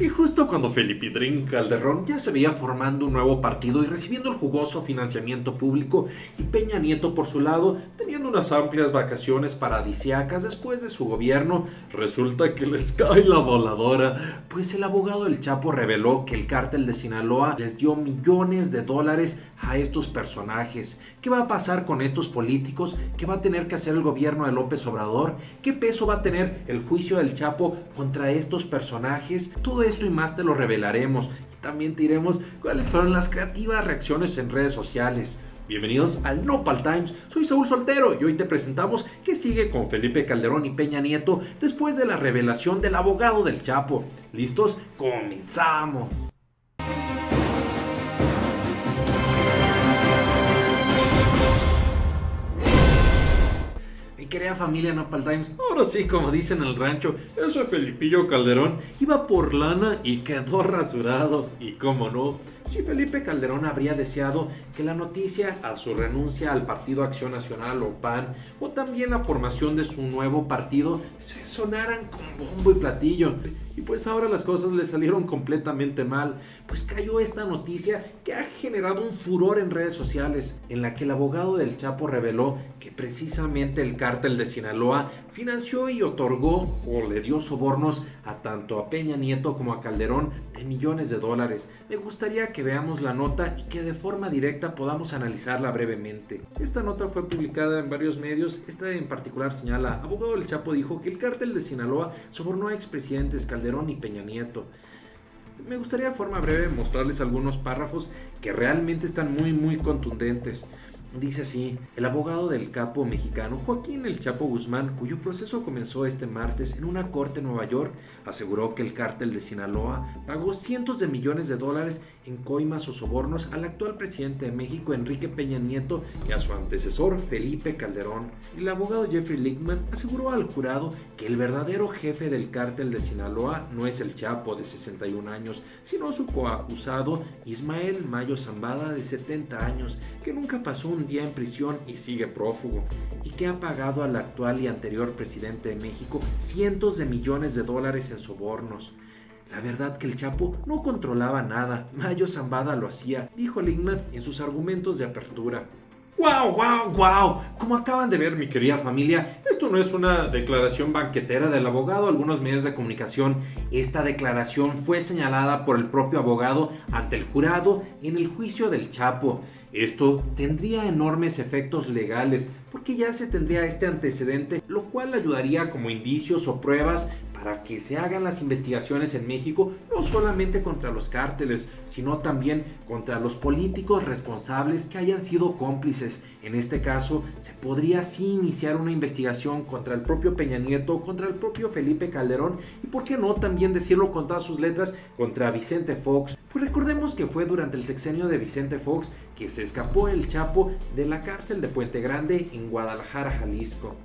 Y justo cuando Felipidrín Calderón ya se veía formando un nuevo partido y recibiendo el jugoso financiamiento público, y Peña Nieto por su lado teniendo unas amplias vacaciones paradisíacas después de su gobierno, resulta que les cae la voladora, pues el abogado del Chapo reveló que el cártel de Sinaloa les dio millones de dólares a estos personajes. ¿Qué va a pasar con estos políticos? ¿Qué va a tener que hacer el gobierno de López Obrador? ¿Qué peso va a tener el juicio del Chapo contra estos personajes? Todo esto y más te lo revelaremos, y también te diremos cuáles fueron las creativas reacciones en redes sociales. Bienvenidos al Nopal Times, soy Saúl Soltero y hoy te presentamos qué sigue con Felipe Calderón y Peña Nieto después de la revelación del abogado del Chapo. ¿Listos? ¡Comenzamos! Mi querida familia Nopal Times, ahora sí, como dicen en el rancho, ese Felipillo Calderón iba por lana y quedó rasurado. Y cómo no, si Felipe Calderón habría deseado que la noticia a su renuncia al Partido Acción Nacional o PAN, o también la formación de su nuevo partido, se sonaran con bombo y platillo. Y pues ahora las cosas le salieron completamente mal, pues cayó esta noticia que ha generado un furor en redes sociales, en la que el abogado del Chapo reveló que precisamente el cártel de Sinaloa financió y otorgó o le dio sobornos a tanto a Peña Nieto como a Calderón de millones de dólares. Me gustaría que veamos la nota y que de forma directa podamos analizarla brevemente. Esta nota fue publicada en varios medios. Esta en particular señala: abogado del Chapo dijo que el cártel de Sinaloa sobornó a expresidentes Calderón y Peña Nieto. Me gustaría de forma breve mostrarles algunos párrafos que realmente están muy contundentes. Dice así: el abogado del capo mexicano Joaquín El Chapo Guzmán, cuyo proceso comenzó este martes en una corte en Nueva York, aseguró que el cártel de Sinaloa pagó cientos de millones de dólares en coimas o sobornos al actual presidente de México, Enrique Peña Nieto, y a su antecesor, Felipe Calderón. El abogado Jeffrey Lichtman aseguró al jurado que el verdadero jefe del cártel de Sinaloa no es el Chapo, de 61 años, sino su coacusado Ismael Mayo Zambada, de 70 años, que nunca pasó un día en prisión y sigue prófugo, y que ha pagado al actual y anterior presidente de México cientos de millones de dólares en sobornos. La verdad que el Chapo no controlaba nada, Mayo Zambada lo hacía, dijo Lichtman en sus argumentos de apertura. ¡Wow! Como acaban de ver, mi querida familia, esto no es una declaración banquetera del abogado a algunos medios de comunicación. Esta declaración fue señalada por el propio abogado ante el jurado en el juicio del Chapo. Esto tendría enormes efectos legales, porque ya se tendría este antecedente, lo cual ayudaría como indicios o pruebas para que se hagan las investigaciones en México, no solamente contra los cárteles, sino también contra los políticos responsables que hayan sido cómplices. En este caso, se podría así iniciar una investigación contra el propio Peña Nieto, contra el propio Felipe Calderón, y por qué no también decirlo con todas sus letras, contra Vicente Fox. Pues recordemos que fue durante el sexenio de Vicente Fox que se escapó el Chapo de la cárcel de Puente Grande en Guadalajara, Jalisco.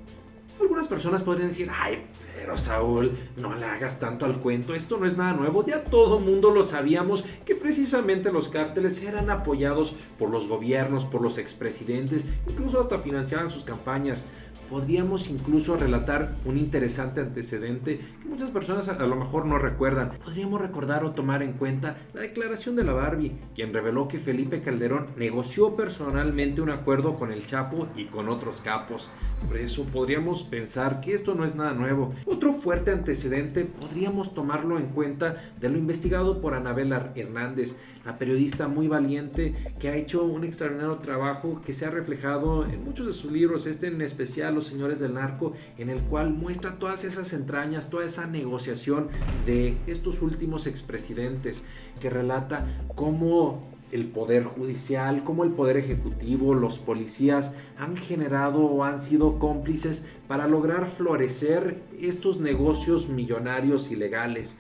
Algunas personas podrían decir: ay, pero Saúl, no le hagas tanto al cuento, esto no es nada nuevo, ya todo mundo lo sabíamos, que precisamente los cárteles eran apoyados por los gobiernos, por los expresidentes, incluso hasta financiaban sus campañas. Podríamos incluso relatar un interesante antecedente que muchas personas a lo mejor no recuerdan. Podríamos recordar o tomar en cuenta la declaración de la Barbie, quien reveló que Felipe Calderón negoció personalmente un acuerdo con el Chapo y con otros capos. Por eso podríamos pensar que esto no es nada nuevo. Otro fuerte antecedente podríamos tomarlo en cuenta de lo investigado por Anabela Hernández, la periodista muy valiente que ha hecho un extraordinario trabajo que se ha reflejado en muchos de sus libros, en especial Los Señores del Narco, en el cual muestra todas esas entrañas, toda esa negociación de estos últimos expresidentes, que relata cómo el poder judicial, cómo el poder ejecutivo, los policías han generado o han sido cómplices para lograr florecer estos negocios millonarios ilegales.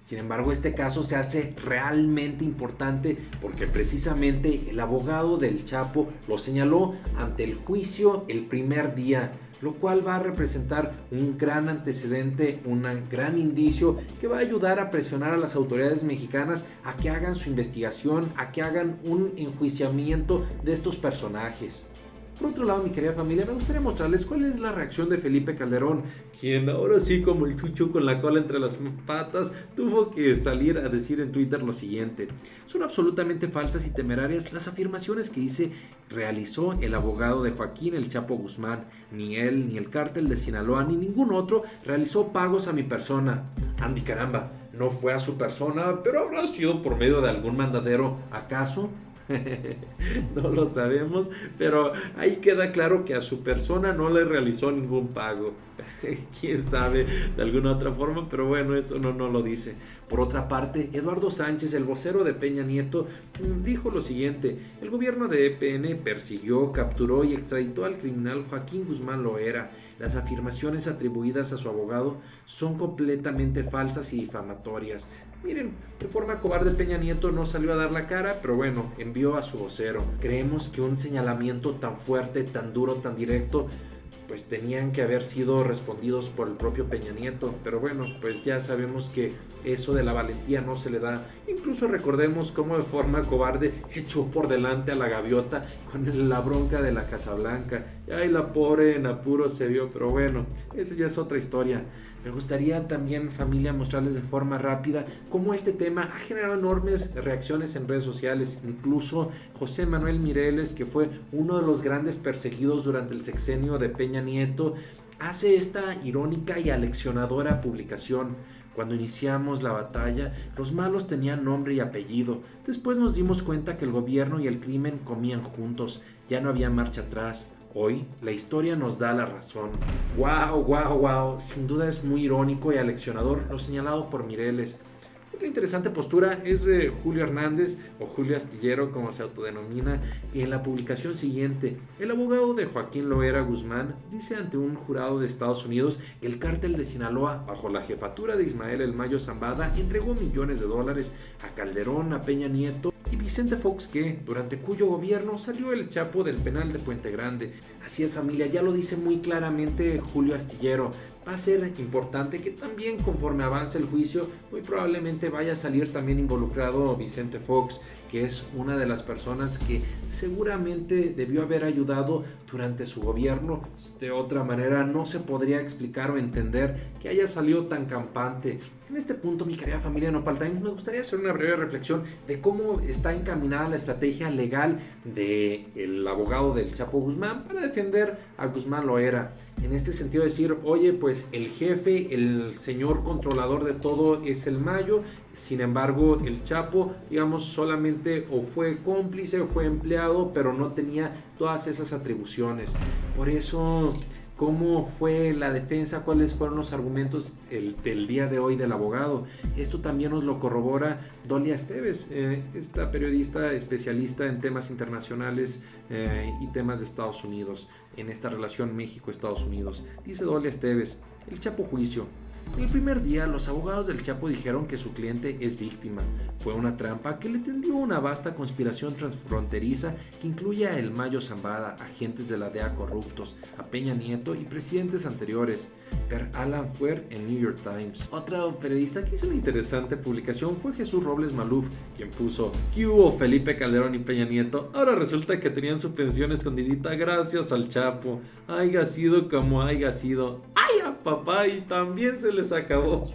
Sin embargo, este caso se hace realmente importante porque precisamente el abogado del Chapo lo señaló ante el juicio el primer día, lo cual va a representar un gran antecedente, un gran indicio que va a ayudar a presionar a las autoridades mexicanas a que hagan su investigación, a que hagan un enjuiciamiento de estos personajes. Por otro lado, mi querida familia, me gustaría mostrarles cuál es la reacción de Felipe Calderón, quien ahora sí, como el chucho con la cola entre las patas, tuvo que salir a decir en Twitter lo siguiente: son absolutamente falsas y temerarias las afirmaciones que realizó el abogado de Joaquín El Chapo Guzmán. Ni él, ni el cártel de Sinaloa, ni ningún otro realizó pagos a mi persona. Andy, caramba, no fue a su persona, pero habrá sido por medio de algún mandadero, ¿acaso? No lo sabemos, pero ahí queda claro que a su persona no le realizó ningún pago. Quién sabe de alguna otra forma, pero bueno, eso no lo dice. Por otra parte, Eduardo Sánchez, el vocero de Peña Nieto, dijo lo siguiente: el gobierno de EPN persiguió, capturó y extraditó al criminal Joaquín Guzmán Loera. Las afirmaciones atribuidas a su abogado son completamente falsas y difamatorias. Miren, de forma cobarde Peña Nieto no salió a dar la cara, pero bueno, envió a su vocero. Creemos que un señalamiento tan fuerte, tan duro, tan directo, pues tenían que haber sido respondidos por el propio Peña Nieto, pero bueno, pues ya sabemos que eso de la valentía no se le da. Incluso recordemos cómo de forma cobarde echó por delante a la gaviota con la bronca de la Casa Blanca. Ay, la pobre en apuro se vio, pero bueno, esa ya es otra historia. Me gustaría también, familia, mostrarles de forma rápida cómo este tema ha generado enormes reacciones en redes sociales. Incluso José Manuel Mireles, que fue uno de los grandes perseguidos durante el sexenio de Peña Nieto, hace esta irónica y aleccionadora publicación: cuando iniciamos la batalla, los malos tenían nombre y apellido. Después nos dimos cuenta que el gobierno y el crimen comían juntos. Ya no había marcha atrás. Hoy, la historia nos da la razón. ¡Wow! Sin duda es muy irónico y aleccionador lo señalado por Mireles. Otra interesante postura es de Julio Hernández, o Julio Astillero, como se autodenomina, y en la publicación siguiente: el abogado de Joaquín Loera Guzmán dice ante un jurado de Estados Unidos que el cártel de Sinaloa, bajo la jefatura de Ismael El Mayo Zambada, entregó millones de dólares a Calderón, a Peña Nieto y Vicente Fox, que durante cuyo gobierno salió el Chapo del penal de Puente Grande. Así es, familia, ya lo dice muy claramente Julio Astillero. Va a ser importante que también, conforme avance el juicio, muy probablemente vaya a salir también involucrado Vicente Fox, que es una de las personas que seguramente debió haber ayudado durante su gobierno. De otra manera no se podría explicar o entender que haya salido tan campante. En este punto, mi querida familia Nopal Times, me gustaría hacer una breve reflexión de cómo está encaminada la estrategia legal del abogado del Chapo Guzmán para defender a Guzmán Loera. En este sentido, decir: oye, pues el jefe, el señor controlador de todo es el Mayo. Sin embargo, el Chapo, digamos, solamente o fue cómplice o fue empleado, pero no tenía todas esas atribuciones. Por eso, ¿cómo fue la defensa? ¿Cuáles fueron los argumentos del día de hoy del abogado? Esto también nos lo corrobora Dolia Esteves, esta periodista especialista en temas internacionales y temas de Estados Unidos, en esta relación México-Estados Unidos. Dice Dolia Esteves: el Chapo juicio. El primer día, los abogados del Chapo dijeron que su cliente es víctima. Fue una trampa que le tendió una vasta conspiración transfronteriza que incluye a El Mayo Zambada, agentes de la DEA corruptos, a Peña Nieto y presidentes anteriores. Per Alan Fuer en New York Times. Otro periodista que hizo una interesante publicación fue Jesús Robles Maluf, quien puso: ¿qué hubo, Felipe Calderón y Peña Nieto? Ahora resulta que tenían su pensión escondidita gracias al Chapo. Haya sido como haya sido. ¡Ay, a papá! Y también se les acabó.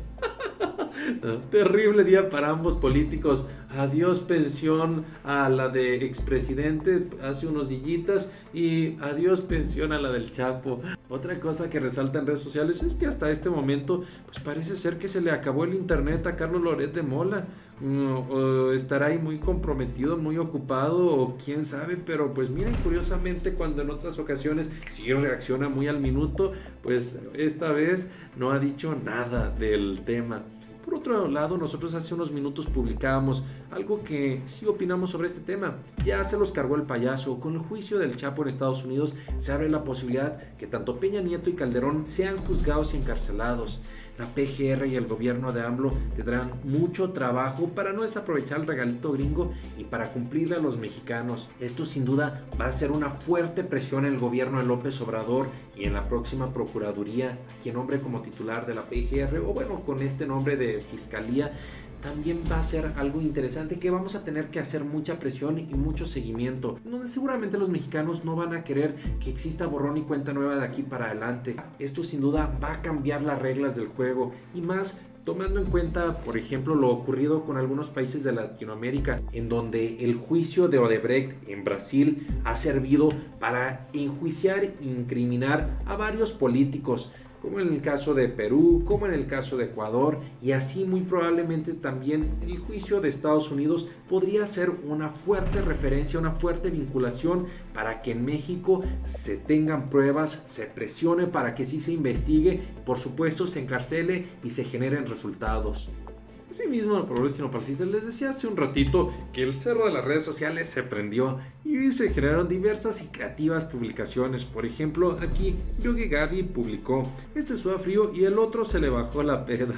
Terrible día para ambos políticos. Adiós pensión a la de expresidente hace unos dillitas y adiós pensión a la del Chapo. Otra cosa que resalta en redes sociales es que hasta este momento pues parece ser que se le acabó el internet a Carlos Loret de Mola. O estará ahí muy comprometido, muy ocupado, o quién sabe, pero pues miren, curiosamente, cuando en otras ocasiones sí reacciona muy al minuto, pues esta vez no ha dicho nada del tema. Por otro lado, nosotros hace unos minutos publicábamos algo que sí opinamos sobre este tema. Ya se los cargó el payaso. Con el juicio del Chapo en Estados Unidos se abre la posibilidad que tanto Peña Nieto y Calderón sean juzgados y encarcelados. La PGR y el gobierno de AMLO tendrán mucho trabajo para no desaprovechar el regalito gringo y para cumplirle a los mexicanos. Esto sin duda va a ser una fuerte presión en el gobierno de López Obrador y en la próxima Procuraduría, quien nombre como titular de la PGR, o bueno, con este nombre de Fiscalía, también va a ser algo interesante que vamos a tener que hacer mucha presión y mucho seguimiento, donde seguramente los mexicanos no van a querer que exista borrón y cuenta nueva de aquí para adelante. Esto sin duda va a cambiar las reglas del juego y más tomando en cuenta, por ejemplo, lo ocurrido con algunos países de Latinoamérica, en donde el juicio de Odebrecht en Brasil ha servido para enjuiciar e incriminar a varios políticos, como en el caso de Perú, como en el caso de Ecuador, y así muy probablemente también el juicio de Estados Unidos podría ser una fuerte referencia, una fuerte vinculación para que en México se tengan pruebas, se presione para que sí se investigue, por supuesto se encarcele y se generen resultados. Asimismo, por les decía hace un ratito que el cerro de las redes sociales se prendió y se generaron diversas y creativas publicaciones. Por ejemplo, aquí Yogi Gaby publicó: este suda frío y el otro se le bajó la peda.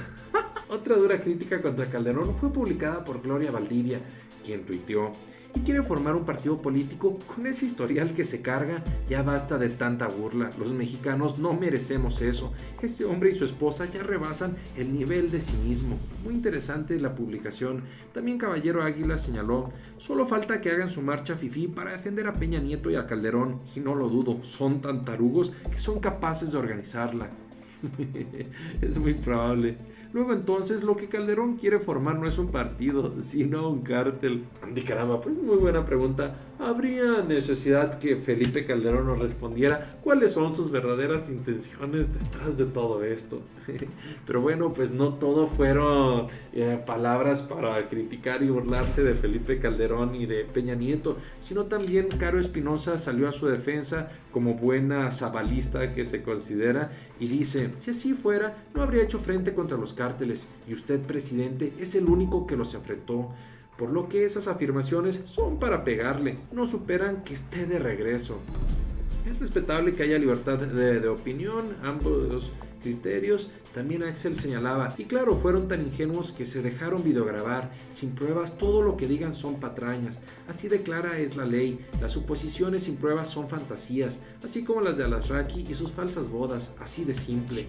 Otra dura crítica contra Calderón fue publicada por Gloria Valdivia, quien tuiteó: y quiere formar un partido político con ese historial que se carga. Ya basta de tanta burla, los mexicanos no merecemos eso. Este hombre y su esposa ya rebasan el nivel de cinismo. Muy interesante la publicación. También Caballero Águila señaló: solo falta que hagan su marcha fifí para defender a Peña Nieto y a Calderón, y no lo dudo, son tan tarugos que son capaces de organizarla. Es muy probable. Luego entonces lo que Calderón quiere formar no es un partido, sino un cártel. Andy, caramba, pues muy buena pregunta. ¿Habría necesidad que Felipe Calderón nos respondiera cuáles son sus verdaderas intenciones detrás de todo esto? Pero bueno, pues no todo fueron palabras para criticar y burlarse de Felipe Calderón y de Peña Nieto, sino también Caro Espinosa salió a su defensa como buena zabalista que se considera y dice: si así fuera, no habría hecho frente contra los cárteles, y usted, presidente, es el único que los enfrentó, por lo que esas afirmaciones son para pegarle, no superan que esté de regreso. Es respetable que haya libertad de opinión, ambos criterios. También Axel señalaba: y claro, fueron tan ingenuos que se dejaron videograbar, sin pruebas todo lo que digan son patrañas, así de clara es la ley, las suposiciones sin pruebas son fantasías, así como las de Alasraqui y sus falsas bodas, así de simple.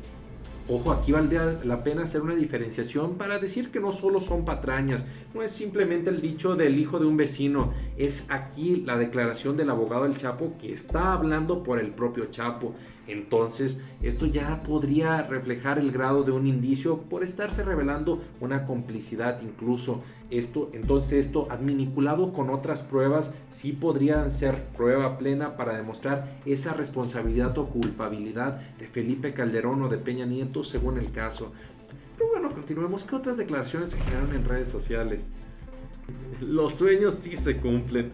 Ojo, aquí valdría la pena hacer una diferenciación para decir que no solo son patrañas, no es simplemente el dicho del hijo de un vecino, es aquí la declaración del abogado del Chapo que está hablando por el propio Chapo. Entonces, esto ya podría reflejar el grado de un indicio por estarse revelando una complicidad incluso. Entonces esto adminiculado con otras pruebas sí podrían ser prueba plena para demostrar esa responsabilidad o culpabilidad de Felipe Calderón o de Peña Nieto según el caso. Pero bueno, continuemos. ¿Qué otras declaraciones se generaron en redes sociales? Los sueños sí se cumplen.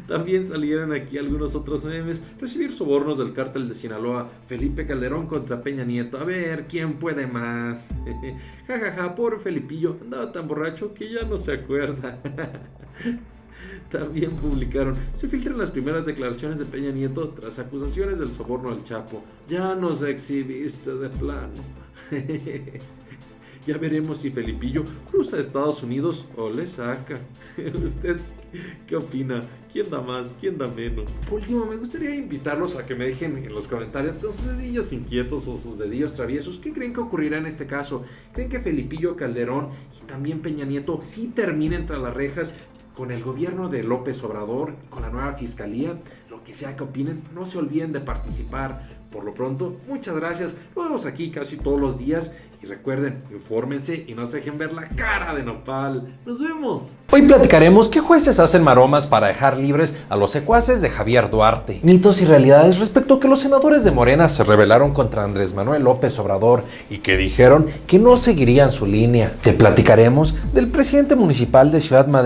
También salieron aquí algunos otros memes. Recibir sobornos del cártel de Sinaloa. Felipe Calderón contra Peña Nieto. A ver, ¿quién puede más? Jajaja, pobre Felipillo. Andaba tan borracho que ya no se acuerda. También publicaron: se filtran las primeras declaraciones de Peña Nieto tras acusaciones del soborno al Chapo. Ya nos exhibiste de plano. Ya veremos si Felipillo cruza a Estados Unidos o le saca. ¿Usted qué opina? ¿Quién da más? ¿Quién da menos? Por último, me gustaría invitarlos a que me dejen en los comentarios con sus dedillos inquietos o sus dedillos traviesos. ¿Qué creen que ocurrirá en este caso? ¿Creen que Felipillo Calderón y también Peña Nieto sí terminen tras las rejas con el gobierno de López Obrador, con la nueva fiscalía? Lo que sea que opinen, no se olviden de participar. Por lo pronto, muchas gracias. Nos vemos aquí casi todos los días. Y recuerden, infórmense y no se dejen ver la cara de nopal. ¡Nos vemos! Hoy platicaremos qué jueces hacen maromas para dejar libres a los secuaces de Javier Duarte. Mitos y realidades respecto a que los senadores de Morena se rebelaron contra Andrés Manuel López Obrador y que dijeron que no seguirían su línea. Te platicaremos del presidente municipal de Ciudad Madero,